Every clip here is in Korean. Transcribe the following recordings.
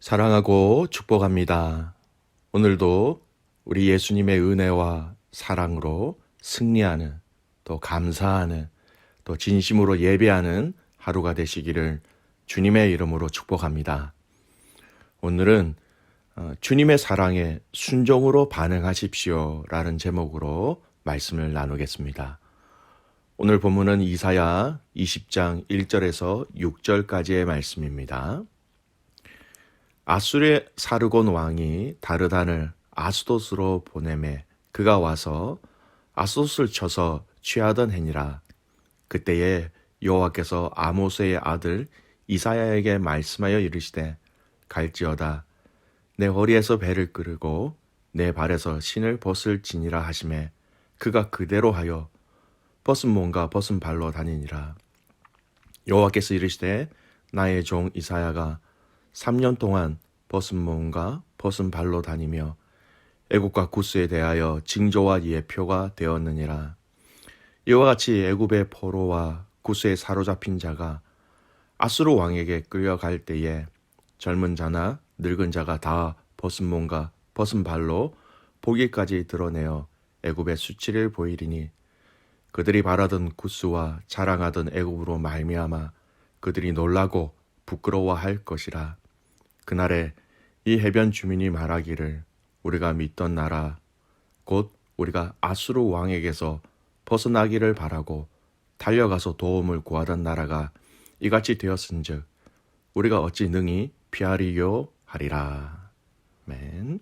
사랑하고 축복합니다. 오늘도 우리 예수님의 은혜와 사랑으로 승리하는, 또 감사하는, 또 진심으로 예배하는 하루가 되시기를 주님의 이름으로 축복합니다. 오늘은 주님의 사랑에 순종으로 반응하십시오 라는 제목으로 말씀을 나누겠습니다. 오늘 본문은 이사야 20장 1절에서 6절까지의 말씀입니다. 아수르의 사르곤 왕이 다르단을 아스돗으로 보내매 그가 와서 아스돗을 쳐서 취하던 해니라. 그때에 여호와께서 아모스의 아들 이사야에게 말씀하여 이르시되 갈지어다 내 허리에서 배를 끄르고 내 발에서 신을 벗을지니라 하시매 그가 그대로 하여 벗은 몸과 벗은 발로 다니니라. 여호와께서 이르시되 나의 종 이사야가 3년 동안 벗은 몸과 벗은 발로 다니며 애굽과 구스에 대하여 징조와 예표가 되었느니라. 이와 같이 애굽의 포로와 구스에 사로잡힌 자가 아수르 왕에게 끌려갈 때에 젊은 자나 늙은 자가 다 벗은 몸과 벗은 발로 보기까지 드러내어 애굽의 수치를 보이리니 그들이 바라던 구스와 자랑하던 애굽으로 말미암아 그들이 놀라고 부끄러워할 것이라. 그날에 이 해변 주민이 말하기를 우리가 믿던 나라 곧 우리가 아수르 왕에게서 벗어나기를 바라고 달려가서 도움을 구하던 나라가 이같이 되었은즉 우리가 어찌 능히 피하리요 하리라. 아멘.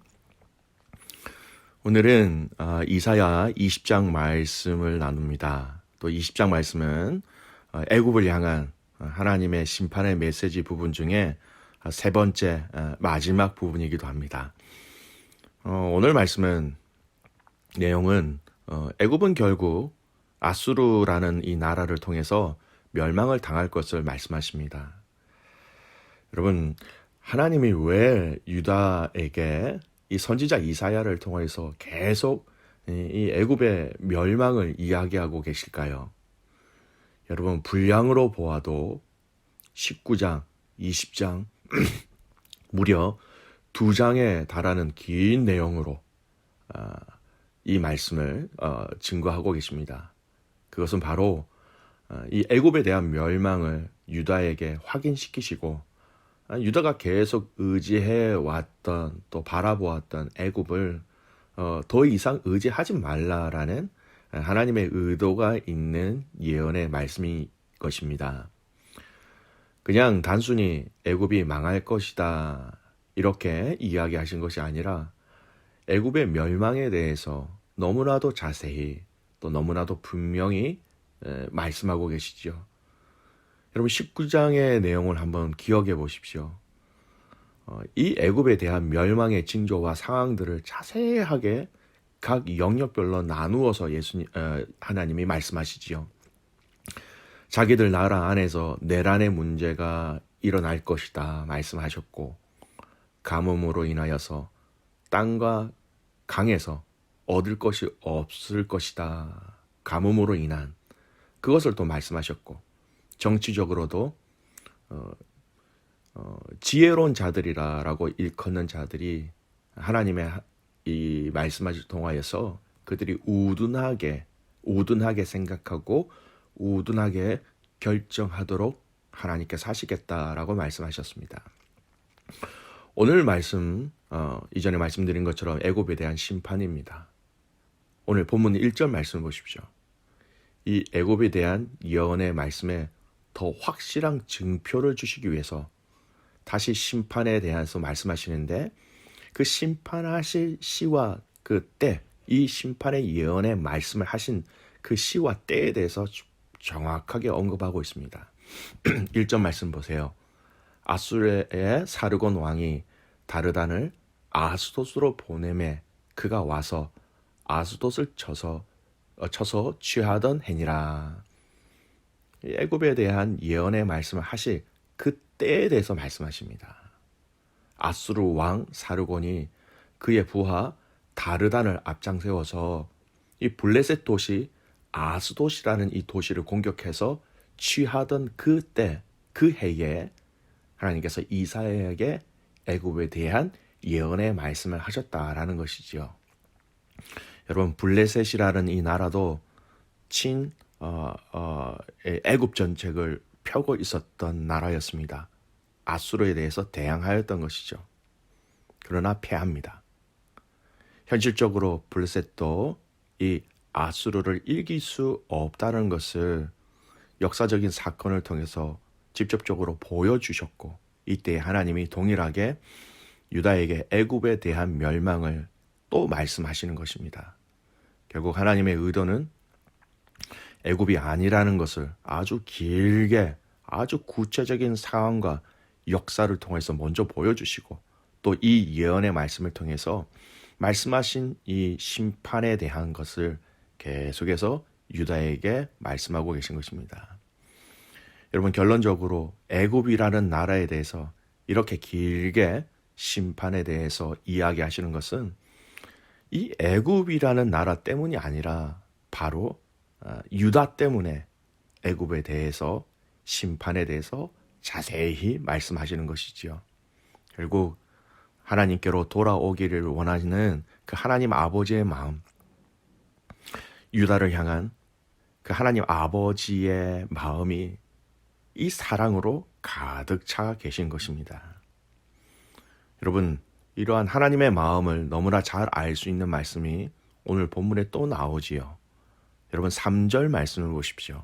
오늘은 이사야 20장 말씀을 나눕니다. 또 20장 말씀은 애굽을 향한 하나님의 심판의 메시지 부분 중에 세 번째 마지막 부분이기도 합니다. 오늘 말씀은 내용은 애굽은 결국 아수르라는 이 나라를 통해서 멸망을 당할 것을 말씀하십니다. 여러분, 하나님이 왜 유다에게 이 선지자 이사야를 통해서 계속 이 애굽의 멸망을 이야기하고 계실까요? 여러분, 분량으로 보아도 19장, 20장 무려 2장에 달하는 긴 내용으로 이 말씀을 증거하고 계십니다. 그것은 바로 이 애굽에 대한 멸망을 유다에게 확인시키시고 유다가 계속 의지해 왔던 또 바라보았던 애굽을 더 이상 의지하지 말라라는 하나님의 의도가 있는 예언의 말씀이 것입니다. 그냥 단순히 애굽이 망할 것이다 이렇게 이야기하신 것이 아니라 애굽의 멸망에 대해서 너무나도 자세히 또 너무나도 분명히 말씀하고 계시죠. 여러분 19장의 내용을 한번 기억해 보십시오. 이 애굽에 대한 멸망의 징조와 상황들을 자세하게 각 영역별로 나누어서 하나님이 말씀하시지요. 자기들 나라 안에서 내란의 문제가 일어날 것이다 말씀하셨고 가뭄으로 인하여서 땅과 강에서 얻을 것이 없을 것이다. 가뭄으로 인한 그것을 또 말씀하셨고 정치적으로도 지혜로운 자들이라고 일컫는 자들이 하나님의 이 말씀을 통하여서 그들이 우둔하게 생각하고 우둔하게 결정하도록 하나님께서 하시겠다라고 말씀하셨습니다. 오늘 말씀 이전에 말씀드린 것처럼 애굽에 대한 심판입니다. 오늘 본문 1절 말씀 보십시오. 이 애굽에 대한 예언의 말씀에 더 확실한 증표를 주시기 위해서 다시 심판에 대해서 말씀하시는데 그 심판하실 시와 그 때, 이 심판의 예언의 말씀을 하신 그 시와 때에 대해서 정확하게 언급하고 있습니다. 1절 말씀 보세요. 아수르의 사르곤 왕이 다르단을 아스돗으로 보내매 그가 와서 아스돗을 쳐서 취하던 해니라. 애굽에 대한 예언의 말씀을 하실 그 때에 대해서 말씀하십니다. 아수르 왕 사르곤이 그의 부하 다르단을 앞장세워서 이 블레셋 도시 아스돗이라는 이 도시를 공격해서 취하던 그 때, 그 해에 하나님께서 이사야에게 애굽에 대한 예언의 말씀을 하셨다라는 것이지요. 여러분, 블레셋이라는 이 나라도 애굽 전책을 펴고 있었던 나라였습니다. 아수르에 대해서 대항하였던 것이죠. 그러나 패합니다. 현실적으로 블레셋도 이 아수르를 이길 수 없다는 것을 역사적인 사건을 통해서 직접적으로 보여주셨고, 이때 하나님이 동일하게 유다에게 애굽에 대한 멸망을 또 말씀하시는 것입니다. 결국 하나님의 의도는 애굽이 아니라는 것을 아주 길게 아주 구체적인 상황과 역사를 통해서 먼저 보여주시고, 또 이 예언의 말씀을 통해서 말씀하신 이 심판에 대한 것을 계속해서 유다에게 말씀하고 계신 것입니다. 여러분, 결론적으로 애굽이라는 나라에 대해서 이렇게 길게 심판에 대해서 이야기하시는 것은 이 애굽이라는 나라 때문이 아니라 바로 유다 때문에 애굽에 대해서, 심판에 대해서 자세히 말씀하시는 것이지요. 결국 하나님께로 돌아오기를 원하시는 그 하나님 아버지의 마음, 유다를 향한 그 하나님 아버지의 마음이 이 사랑으로 가득 차 계신 것입니다. 여러분, 이러한 하나님의 마음을 너무나 잘 알 수 있는 말씀이 오늘 본문에 또 나오지요. 여러분, 3절 말씀을 보십시오.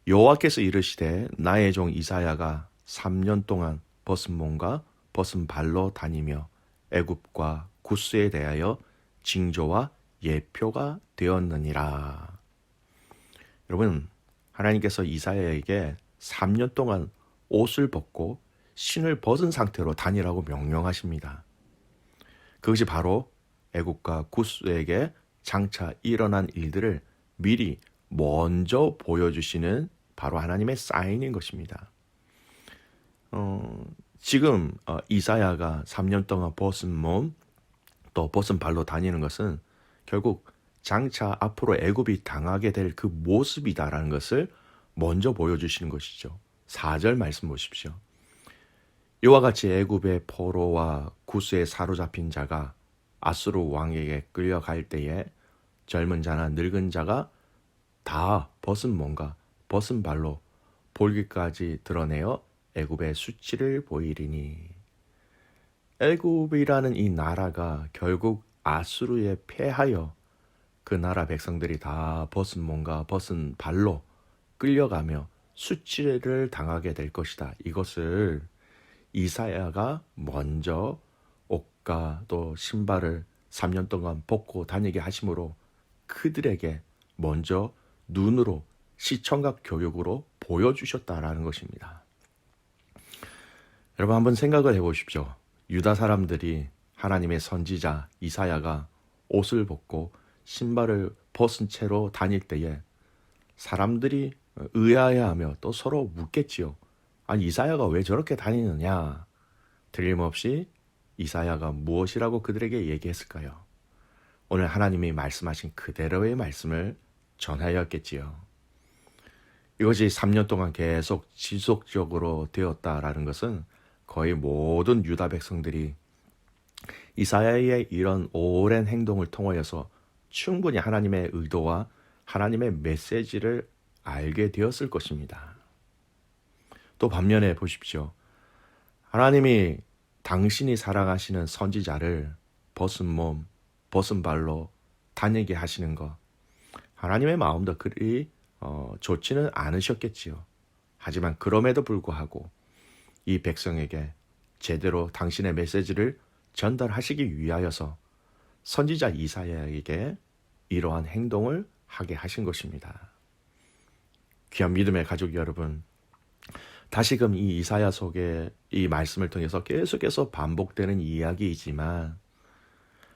여호와께서 이르시되 나의 종 이사야가 3년 동안 벗은 몸과 벗은 발로 다니며 애굽과 구스에 대하여 징조와 예표가 되었느니라. 여러분, 하나님께서 이사야에게 3년 동안 옷을 벗고 신을 벗은 상태로 다니라고 명령하십니다. 그것이 바로 애굽과 구스에게 장차 일어난 일들을 미리 먼저 보여주시는 바로 하나님의 사인인 것입니다. 지금 이사야가 3년 동안 벗은 몸, 또 벗은 발로 다니는 것은 결국 장차 앞으로 애굽이 당하게 될 그 모습이다라는 것을 먼저 보여주시는 것이죠. 4절 말씀 보십시오. 이와 같이 애굽의 포로와 구스에 사로잡힌 자가 아수르 왕에게 끌려갈 때에 젊은 자나 늙은 자가 다 벗은 몸과 벗은 발로 볼기까지 드러내어 애굽의 수치를 보이리니. 애굽이라는 이 나라가 결국 아수르에 패하여 그 나라 백성들이 다 벗은 몸과 벗은 발로 끌려가며 수치를 당하게 될 것이다. 이것을 이사야가 먼저 옷과 또 신발을 3년 동안 벗고 다니게 하심으로 그들에게 먼저 눈으로 시청각 교육으로 보여주셨다라는 것입니다. 여러분, 한번 생각을 해보십시오. 유다 사람들이 하나님의 선지자 이사야가 옷을 벗고 신발을 벗은 채로 다닐 때에 사람들이 의아해하며 또 서로 묻겠지요. 아니, 이사야가 왜 저렇게 다니느냐? 틀림없이 이사야가 무엇이라고 그들에게 얘기했을까요? 오늘 하나님이 말씀하신 그대로의 말씀을 전하였겠지요. 이것이 3년 동안 계속 지속적으로 되었다라는 것은 거의 모든 유다 백성들이 이사야의 이런 오랜 행동을 통하여서 충분히 하나님의 의도와 하나님의 메시지를 알게 되었을 것입니다. 또 반면에 보십시오. 하나님이 당신이 사랑하시는 선지자를 벗은 몸, 벗은 발로 다니게 하시는 것, 하나님의 마음도 그리 좋지는 않으셨겠지요. 하지만 그럼에도 불구하고 이 백성에게 제대로 당신의 메시지를 전달하시기 위하여서 선지자 이사야에게 이러한 행동을 하게 하신 것입니다. 귀한 믿음의 가족 여러분, 다시금 이 이사야 속의 이 말씀을 통해서 계속해서 반복되는 이야기이지만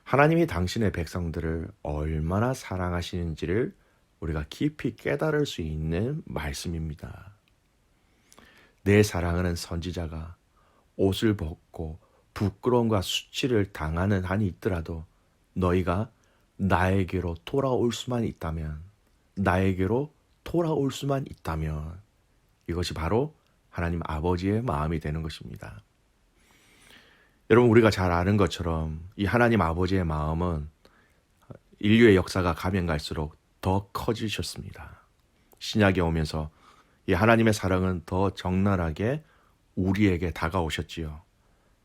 하나님이 당신의 백성들을 얼마나 사랑하시는지를 우리가 깊이 깨달을 수 있는 말씀입니다. 내 사랑하는 선지자가 옷을 벗고 부끄러움과 수치를 당하는 한이 있더라도 너희가 나에게로 돌아올 수만 있다면, 나에게로 돌아올 수만 있다면 이것이 바로 하나님 아버지의 마음이 되는 것입니다. 여러분, 우리가 잘 아는 것처럼 이 하나님 아버지의 마음은 인류의 역사가 가면 갈수록 더 커지셨습니다. 신약에 오면서 이 하나님의 사랑은 더 적나라하게 우리에게 다가오셨지요.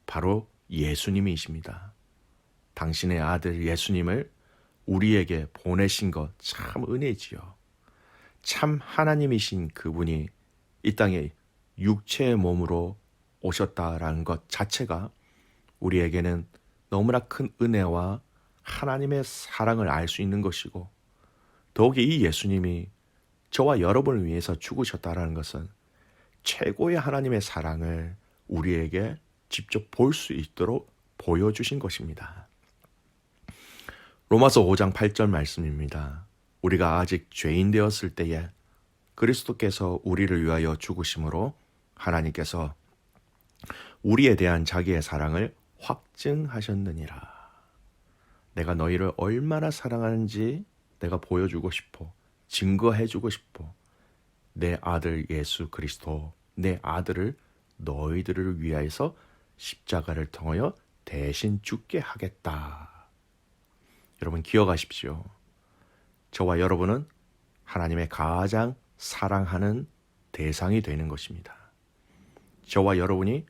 바로 예수님이십니다. 당신의 아들 예수님을 우리에게 보내신 것 참 은혜지요. 참 하나님이신 그분이 이 땅에 육체의 몸으로 오셨다라는 것 자체가 우리에게는 너무나 큰 은혜와 하나님의 사랑을 알 수 있는 것이고, 더욱이 이 예수님이 저와 여러분을 위해서 죽으셨다라는 것은 최고의 하나님의 사랑을 우리에게 직접 볼 수 있도록 보여주신 것입니다. 로마서 5장 8절 말씀입니다. 우리가 아직 죄인 되었을 때에 그리스도께서 우리를 위하여 죽으심으로 하나님께서 우리에 대한 자기의 사랑을 확증하셨느니라. 내가 너희를 얼마나 사랑하는지 내가 보여주고 싶어. 증거해주고 싶어. 내 아들 예수 그리스도, 내 아들을 너희들을 위하여서 십자가를 통하여 대신 죽게 하겠다. 여러분 기억하십시오. 저와 여러분은 하나님의 가장 사랑하는 대상이 되는 것입니다. 저와 여러분이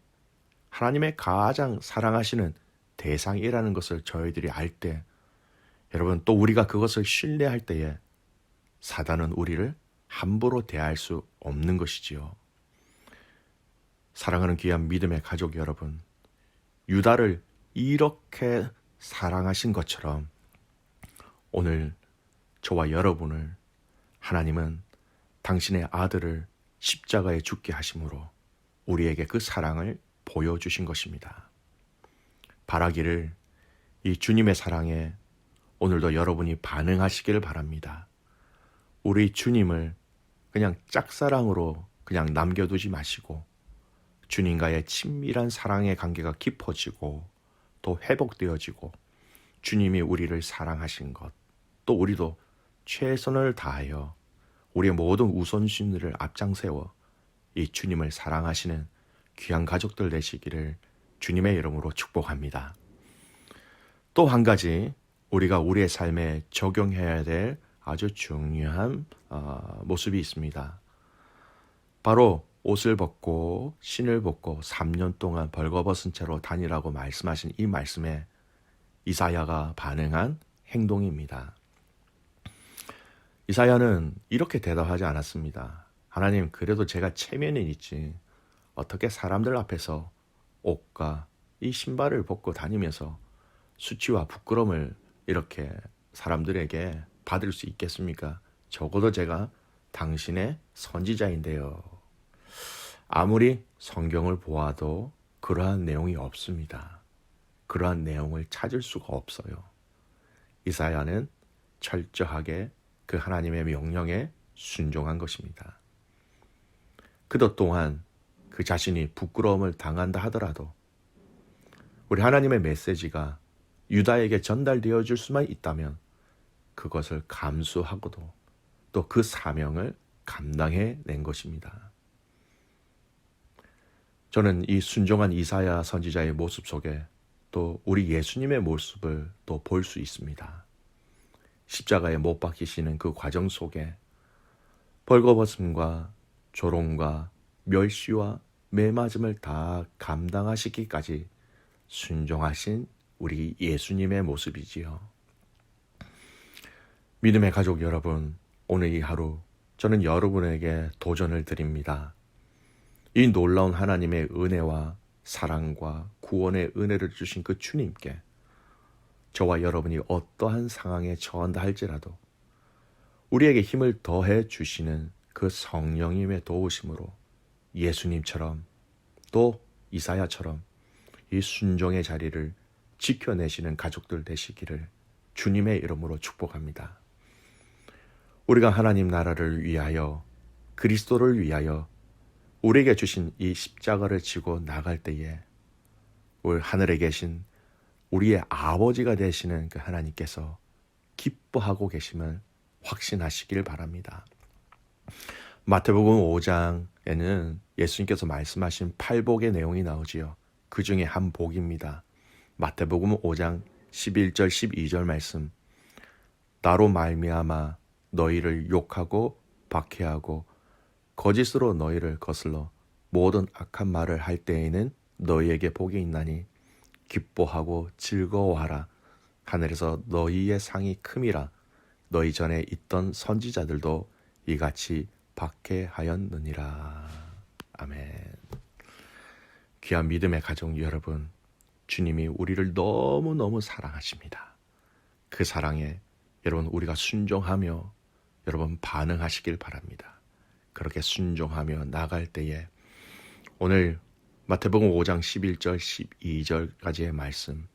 하나님의 가장 사랑하시는 대상이라는 것을 저희들이 알 때, 여러분 또 우리가 그것을 신뢰할 때에 사단은 우리를 함부로 대할 수 없는 것이지요. 사랑하는 귀한 믿음의 가족 여러분, 유다를 이렇게 사랑하신 것처럼 오늘 저와 여러분을 하나님은 당신의 아들을 십자가에 죽게 하심으로 우리에게 그 사랑을 보여주신 것입니다. 바라기를 이 주님의 사랑에 오늘도 여러분이 반응하시기를 바랍니다. 우리 주님을 그냥 짝사랑으로 그냥 남겨두지 마시고 주님과의 친밀한 사랑의 관계가 깊어지고 또 회복되어지고 주님이 우리를 사랑하신 것, 또 우리도 최선을 다하여 우리의 모든 우선순위를 앞장세워 이 주님을 사랑하시는 귀한 가족들 되시기를 주님의 이름으로 축복합니다. 또 한 가지 우리가 우리의 삶에 적용해야 될 아주 중요한 모습이 있습니다. 바로 옷을 벗고 신을 벗고 3년 동안 벌거벗은 채로 다니라고 말씀하신 이 말씀에 이사야가 반응한 행동입니다. 이사야는 이렇게 대답하지 않았습니다. 하나님, 그래도 제가 체면이 있지 어떻게 사람들 앞에서 옷과 이 신발을 벗고 다니면서 수치와 부끄러움을 이렇게 사람들에게 받을 수 있겠습니까? 적어도 제가 당신의 선지자인데요. 아무리 성경을 보아도 그러한 내용이 없습니다. 그러한 내용을 찾을 수가 없어요. 이사야는 철저하게 그 하나님의 명령에 순종한 것입니다. 그도 또한 그 자신이 부끄러움을 당한다 하더라도 우리 하나님의 메시지가 유다에게 전달되어 줄 수만 있다면 그것을 감수하고도 또 그 사명을 감당해 낸 것입니다. 저는 이 순종한 이사야 선지자의 모습 속에 또 우리 예수님의 모습을 또 볼 수 있습니다. 십자가에 못 박히시는 그 과정 속에 벌거벗음과 조롱과 멸시와 매맞음을 다 감당하시기까지 순종하신 우리 예수님의 모습이지요. 믿음의 가족 여러분, 오늘 이 하루 저는 여러분에게 도전을 드립니다. 이 놀라운 하나님의 은혜와 사랑과 구원의 은혜를 주신 그 주님께 저와 여러분이 어떠한 상황에 처한다 할지라도 우리에게 힘을 더해 주시는 그 성령님의 도우심으로 예수님처럼 또 이사야처럼 이 순종의 자리를 지켜내시는 가족들 되시기를 주님의 이름으로 축복합니다. 우리가 하나님 나라를 위하여 그리스도를 위하여 우리에게 주신 이 십자가를 지고 나갈 때에 우리 하늘에 계신 우리의 아버지가 되시는 그 하나님께서 기뻐하고 계심을 확신하시길 바랍니다. 마태복음 5장에는 예수님께서 말씀하신 팔복의 내용이 나오지요. 그 중에 한 복입니다. 마태복음 5장 11절 12절 말씀. 나로 말미암아 너희를 욕하고 박해하고 거짓으로 너희를 거슬러 모든 악한 말을 할 때에는 너희에게 복이 있나니 기뻐하고 즐거워하라. 하늘에서 너희의 상이 큼이라. 너희 전에 있던 선지자들도 이같이 박해하였느니라. 아멘. 귀한 믿음의 가족 여러분, 주님이 우리를 너무너무 사랑하십니다. 그 사랑에 여러분 우리가 순종하며 여러분 반응하시길 바랍니다. 그렇게 순종하며 나갈 때에 오늘 마태복음 5장 11절 12절까지의 말씀,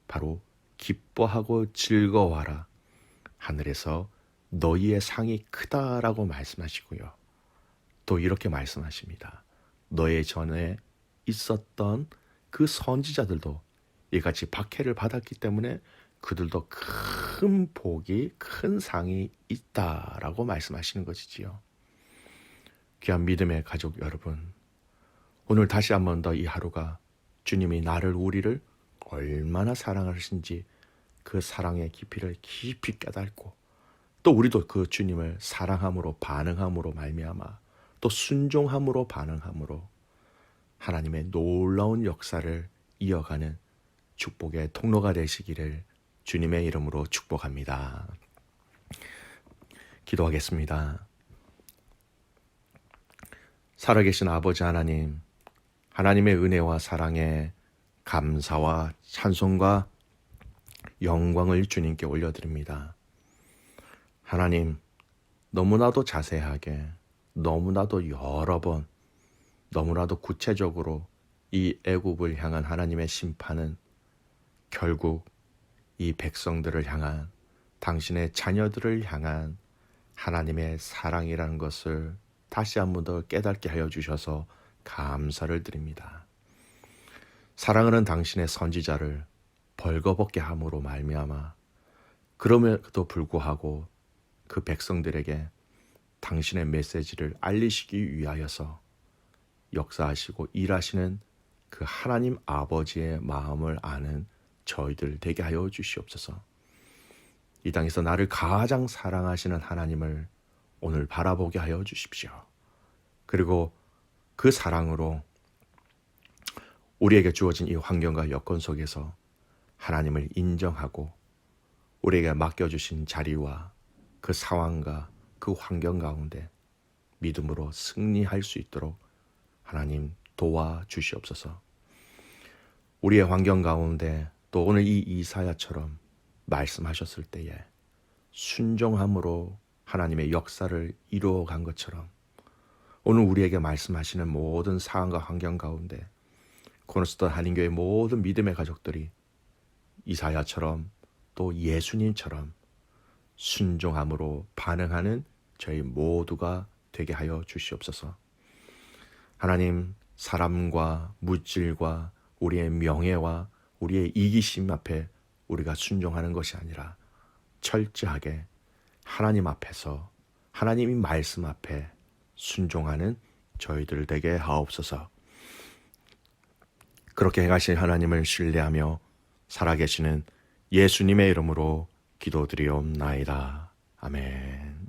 바로 기뻐하고 즐거워하라. 하늘에서 너희의 상이 크다라고 말씀하시고요. 또 이렇게 말씀하십니다. 너희 전에 있었던 그 선지자들도 이같이 박해를 받았기 때문에 그들도 큰 복이, 큰 상이 있다라고 말씀하시는 것이지요. 귀한 믿음의 가족 여러분, 오늘 다시 한 번 더 이 하루가 주님이 나를, 우리를 얼마나 사랑하신지 그 사랑의 깊이를 깊이 깨닫고, 또 우리도 그 주님을 사랑함으로 반응함으로 말미암아 또 순종함으로 반응함으로 하나님의 놀라운 역사를 이어가는 축복의 통로가 되시기를 주님의 이름으로 축복합니다. 기도하겠습니다. 살아계신 아버지 하나님, 하나님의 은혜와 사랑에 감사와 찬송과 영광을 주님께 올려드립니다. 하나님, 너무나도 자세하게, 너무나도 여러 번, 너무나도 구체적으로 이 애굽을 향한 하나님의 심판은 결국 이 백성들을 향한, 당신의 자녀들을 향한 하나님의 사랑이라는 것을 다시 한 번 더 깨닫게 하여 주셔서 감사를 드립니다. 사랑하는 당신의 선지자를 벌거벗게 함으로 말미암아 그럼에도 불구하고 그 백성들에게 당신의 메시지를 알리시기 위하여서 역사하시고 일하시는 그 하나님 아버지의 마음을 아는 저희들 되게 하여 주시옵소서. 이 땅에서 나를 가장 사랑하시는 하나님을 오늘 바라보게 하여 주십시오. 그리고 그 사랑으로 우리에게 주어진 이 환경과 여건 속에서 하나님을 인정하고 우리에게 맡겨주신 자리와 그 상황과 그 환경 가운데 믿음으로 승리할 수 있도록 하나님 도와주시옵소서. 우리의 환경 가운데 또 오늘 이 이사야처럼 말씀하셨을 때에 순종함으로 하나님의 역사를 이루어간 것처럼 오늘 우리에게 말씀하시는 모든 상황과 환경 가운데 코너스톤 한인교회 모든 믿음의 가족들이 이사야처럼 또 예수님처럼 순종함으로 반응하는 저희 모두가 되게 하여 주시옵소서. 하나님, 사람과 물질과 우리의 명예와 우리의 이기심 앞에 우리가 순종하는 것이 아니라 철저하게 하나님 앞에서 하나님의 말씀 앞에 순종하는 저희들 되게 하옵소서. 그렇게 행하신 하나님을 신뢰하며 살아계시는 예수님의 이름으로 기도드리옵나이다. 아멘.